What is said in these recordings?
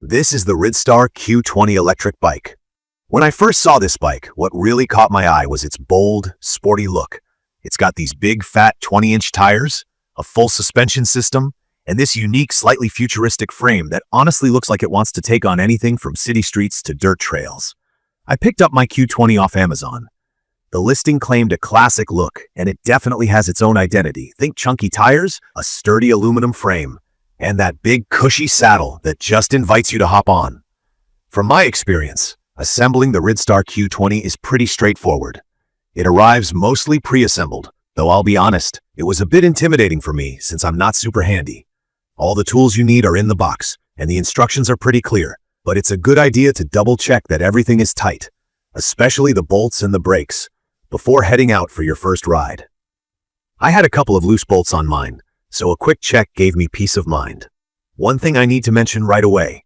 This is the Ridstar Q20 Electric Bike. When I first saw this bike, what really caught my eye was its bold, sporty look. It's got these big, fat 20-inch tires, a full suspension system, and this unique, slightly futuristic frame that honestly looks like it wants to take on anything from city streets to dirt trails. I picked up my Q20 off Amazon. The listing claimed a classic look, and it definitely has its own identity. Think chunky tires, a sturdy aluminum frame, and that big cushy saddle that just invites you to hop on. From my experience, assembling the Ridstar Q20 is pretty straightforward. It arrives mostly pre-assembled, though I'll be honest, it was a bit intimidating for me since I'm not super handy. All the tools you need are in the box, and the instructions are pretty clear, but it's a good idea to double-check that everything is tight, especially the bolts and the brakes, before heading out for your first ride. I had a couple of loose bolts on mine, so a quick check gave me peace of mind. One thing I need to mention right away,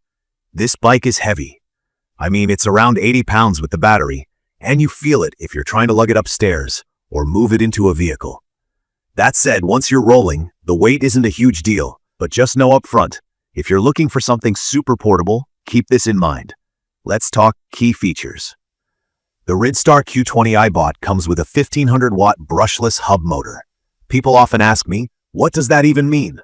this bike is heavy. I mean, it's around 80 pounds with the battery, and you feel it if you're trying to lug it upstairs or move it into a vehicle. That said, once you're rolling, the weight isn't a huge deal, but just know up front, if you're looking for something super portable, keep this in mind. Let's talk key features. The Ridstar Q20 I bought comes with a 1500-watt brushless hub motor. People often ask me, what does that even mean?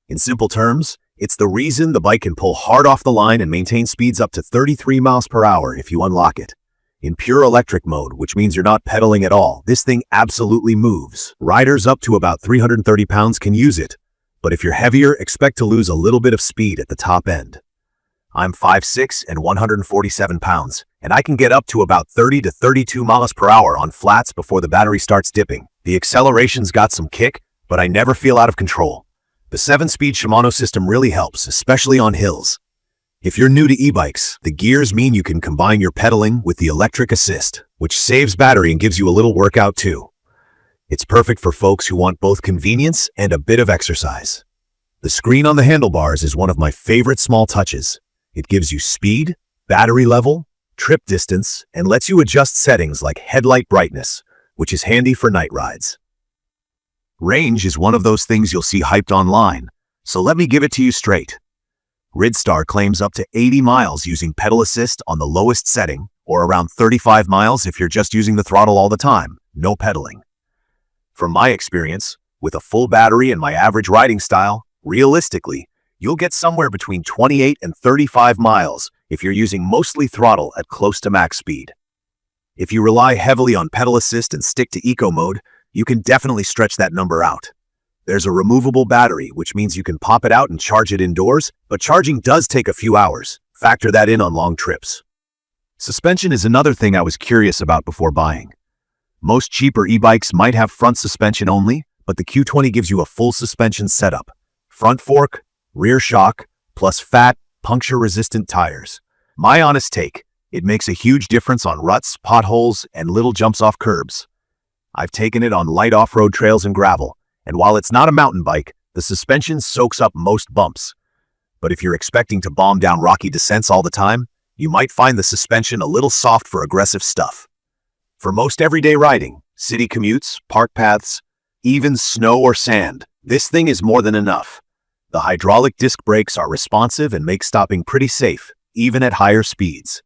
In simple terms, it's the reason the bike can pull hard off the line and maintain speeds up to 33 miles per hour if you unlock it. In pure electric mode, which means you're not pedaling at all, this thing absolutely moves. Riders up to about 330 pounds can use it, but if you're heavier, expect to lose a little bit of speed at the top end. I'm 5'6" and 147 pounds, and I can get up to about 30 to 32 miles per hour on flats before the battery starts dipping. The acceleration's got some kick, but I never feel out of control. The 7-speed Shimano system really helps, especially on hills. If you're new to e-bikes, the gears mean you can combine your pedaling with the electric assist, which saves battery and gives you a little workout too. It's perfect for folks who want both convenience and a bit of exercise. The screen on the handlebars is one of my favorite small touches. It gives you speed, battery level, trip distance, and lets you adjust settings like headlight brightness, which is handy for night rides. Range is one of those things you'll see hyped online, so let me give it to you straight. Ridstar claims up to 80 miles using pedal assist on the lowest setting, or around 35 miles if you're just using the throttle all the time, no pedaling. From my experience, with a full battery and my average riding style, realistically, you'll get somewhere between 28 and 35 miles if you're using mostly throttle at close to max speed. If you rely heavily on pedal assist and stick to eco mode, you can definitely stretch that number out. There's a removable battery, which means you can pop it out and charge it indoors, but charging does take a few hours. Factor that in on long trips. Suspension is another thing I was curious about before buying. Most cheaper e-bikes might have front suspension only, but the Q20 gives you a full suspension setup. Front fork, rear shock, plus fat, puncture-resistant tires. My honest take, it makes a huge difference on ruts, potholes, and little jumps off curbs. I've taken it on light off-road trails and gravel, and while it's not a mountain bike, the suspension soaks up most bumps. But if you're expecting to bomb down rocky descents all the time, you might find the suspension a little soft for aggressive stuff. For most everyday riding, city commutes, park paths, even snow or sand, this thing is more than enough. The hydraulic disc brakes are responsive and make stopping pretty safe, even at higher speeds.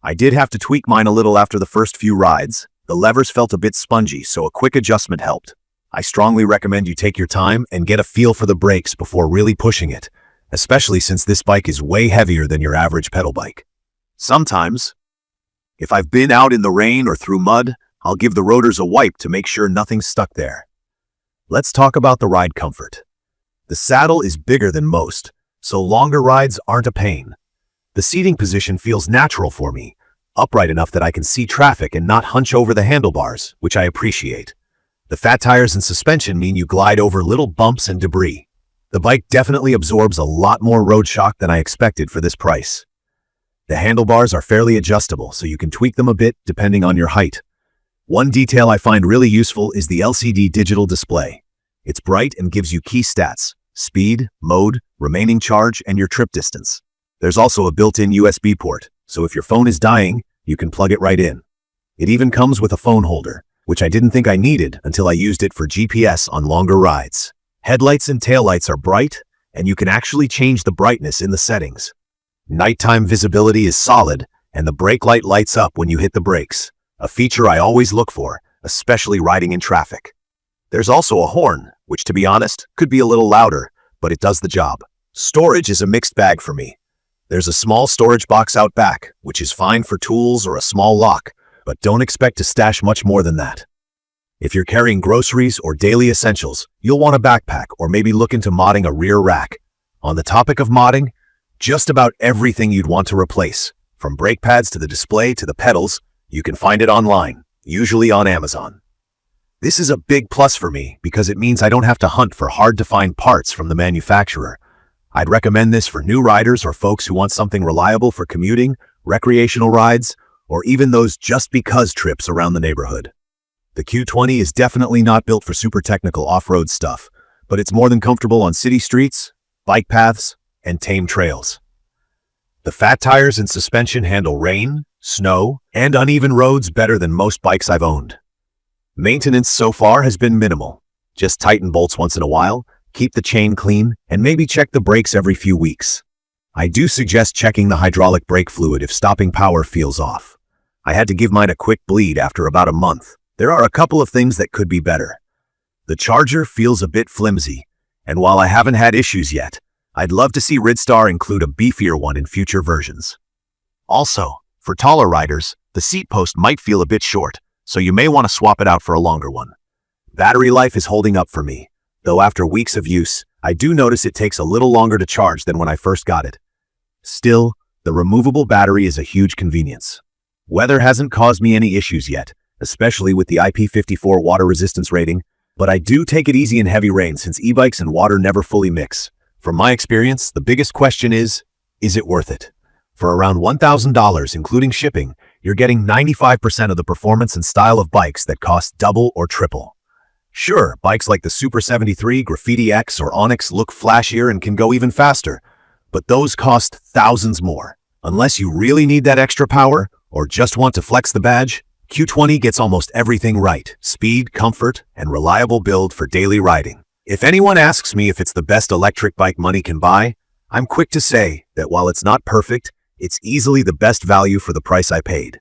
I did have to tweak mine a little after the first few rides. The levers felt a bit spongy, so a quick adjustment helped. I strongly recommend you take your time and get a feel for the brakes before really pushing it, especially since this bike is way heavier than your average pedal bike. Sometimes, if I've been out in the rain or through mud, I'll give the rotors a wipe to make sure nothing's stuck there. Let's talk about the ride comfort. The saddle is bigger than most, so longer rides aren't a pain. The seating position feels natural for me, upright enough that I can see traffic and not hunch over the handlebars, which I appreciate. The fat tires and suspension mean you glide over little bumps and debris. The bike definitely absorbs a lot more road shock than I expected for this price. The handlebars are fairly adjustable, so you can tweak them a bit depending on your height. One detail I find really useful is the LCD digital display. It's bright and gives you key stats: speed, mode, remaining charge, and your trip distance. There's also a built-in USB port, so if your phone is dying, you can plug it right in. It even comes with a phone holder, which I didn't think I needed until I used it for GPS on longer rides. Headlights and taillights are bright, and you can actually change the brightness in the settings. Nighttime visibility is solid, and the brake light lights up when you hit the brakes, a feature I always look for, especially riding in traffic. There's also a horn, which to be honest, could be a little louder, but it does the job. Storage is a mixed bag for me. There's a small storage box out back, which is fine for tools or a small lock, but don't expect to stash much more than that. If you're carrying groceries or daily essentials, you'll want a backpack or maybe look into modding a rear rack. On the topic of modding, just about everything you'd want to replace, from brake pads to the display to the pedals, you can find it online, usually on Amazon. This is a big plus for me because it means I don't have to hunt for hard-to-find parts from the manufacturer. I'd recommend this for new riders or folks who want something reliable for commuting, recreational rides, or even those just-because trips around the neighborhood. The Q20 is definitely not built for super technical off-road stuff, but it's more than comfortable on city streets, bike paths, and tame trails. The fat tires and suspension handle rain, snow, and uneven roads better than most bikes I've owned. Maintenance so far has been minimal. Just tighten bolts once in a while, keep the chain clean, and maybe check the brakes every few weeks. I do suggest checking the hydraulic brake fluid if stopping power feels off. I had to give mine a quick bleed after about a month. There are a couple of things that could be better. The charger feels a bit flimsy, and while I haven't had issues yet, I'd love to see Ridstar include a beefier one in future versions. Also, for taller riders, the seat post might feel a bit short, so you may want to swap it out for a longer one. Battery life is holding up for me, though after weeks of use, I do notice it takes a little longer to charge than when I first got it. Still, the removable battery is a huge convenience. Weather hasn't caused me any issues yet, especially with the IP54 water resistance rating, but I do take it easy in heavy rain since e-bikes and water never fully mix. From my experience, the biggest question is it worth it? For around $1,000, including shipping, you're getting 95% of the performance and style of bikes that cost double or triple. Sure, bikes like the Super 73, Graffiti X, or Onyx look flashier and can go even faster, but those cost thousands more. Unless you really need that extra power, or just want to flex the badge, Q20 gets almost everything right: speed, comfort, and reliable build for daily riding. If anyone asks me if it's the best electric bike money can buy, I'm quick to say that while it's not perfect, it's easily the best value for the price I paid.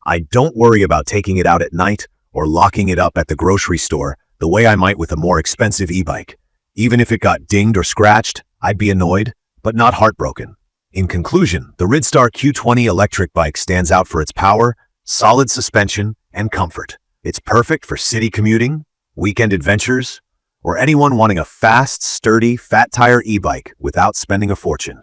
I don't worry about taking it out at night or locking it up at the grocery store the way I might with a more expensive e-bike. Even if it got dinged or scratched, I'd be annoyed, but not heartbroken. In conclusion, the Ridstar Q20 electric bike stands out for its power, solid suspension, and comfort. It's perfect for city commuting, weekend adventures, or anyone wanting a fast, sturdy, fat tire e-bike without spending a fortune.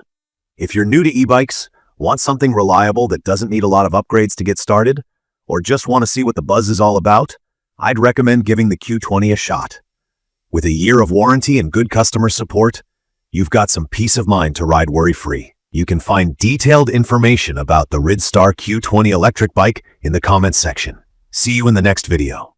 If you're new to e-bikes, want something reliable that doesn't need a lot of upgrades to get started, or just want to see what the buzz is all about, I'd recommend giving the Q20 a shot. With a year of warranty and good customer support, you've got some peace of mind to ride worry-free. You can find detailed information about the Ridstar Q20 electric bike in the comments section. See you in the next video.